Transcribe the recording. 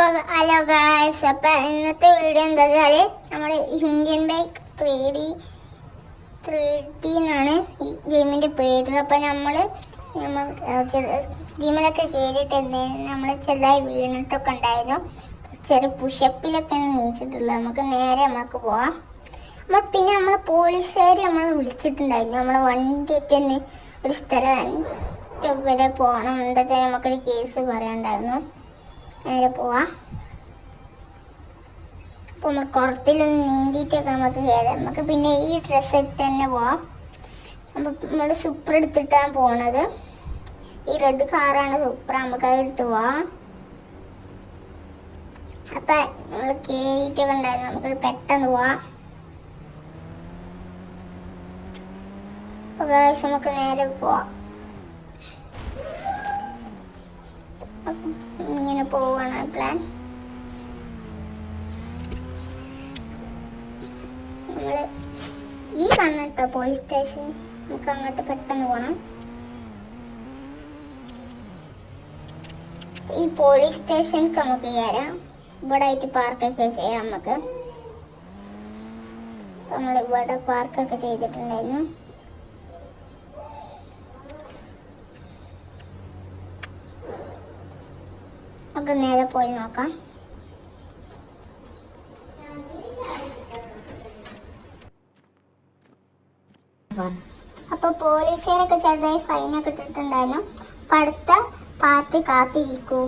Hello guys, അപ്പം ഇന്നത്തെ video എന്താ വെച്ചാൽ നമ്മൾ ഇന്ത്യൻ ബൈക്ക് 3D എന്നാണ് ഈ ഗെയിമിൻ്റെ പേര്. അപ്പം നമ്മൾ ജിമ്മിലൊക്കെ കയറിയിട്ട് നമ്മൾ ചെറുതായി വീണിട്ടൊക്കെ ഉണ്ടായിരുന്നു. ചെറിയ പുഷപ്പിലൊക്കെയാണ് നീച്ചിട്ടുള്ളത്. നമുക്ക് നേരെ നമ്മൾക്ക് പോവാം. പിന്നെ നമ്മളെ പോലീസുകാർ നമ്മൾ വിളിച്ചിട്ടുണ്ടായിരുന്നു. നമ്മളെ വണ്ടിയൊക്കെ ഒന്ന് ഒരു സ്ഥലം വരെ പോകണം. എന്താ വെച്ചാൽ നമുക്കൊരു കേസ് പറയാനുണ്ടായിരുന്നു. നേരെ പോവാം. അപ്പോൾ നമ്മൾ കുളത്തിലൊന്ന് നീന്തിയിട്ടൊക്കെ നമുക്ക് കയറാം. നമുക്ക് പിന്നെ ഈ ഡ്രസ്സ് ഇട്ട് തന്നെ പോവാം. അപ്പോൾ നമ്മൾ സൂപ്പർ എടുത്തിട്ടാണ് പോണത്. ഈ റെഡ് കാറാണ് സൂപ്പർ. നമുക്കത് എടുത്ത് പോവാം. അപ്പം നമ്മൾ കയറിയിട്ടൊക്കെ ഉണ്ടായിരുന്നു. നമുക്ക് പെട്ടെന്ന് പോവാം. അപ്പോൾ നമുക്ക് നേരെ പോവാം. ഇങ്ങനെ പോവാണ് പ്ലാൻ. നമ്മള് ഈ കാണട്ടോ പോലീസ് സ്റ്റേഷൻ. നമുക്ക് അങ്ങോട്ട് പെട്ടെന്ന് പോകണം. ഈ പോലീസ് സ്റ്റേഷനിലേക്ക് നമുക്ക് കയറാം. ഇവിടെ ആയിട്ട് പാർക്കൊക്കെ ചെയ്യാം. നമുക്ക് നമ്മൾ ഇവിടെ പാർക്കൊക്കെ ചെയ്തിട്ടുണ്ടായിരുന്നു. നമുക്ക് നേരെ പോയി നോക്കാം. അപ്പൊ പോലീസുകാരൊക്കെ ചെറുതായി ഫൈനൊക്കെ ഇട്ടിട്ടുണ്ടായിരുന്നു. അപ്പൊ അടുത്ത പാർട്ടി കാത്തിരിക്കൂ.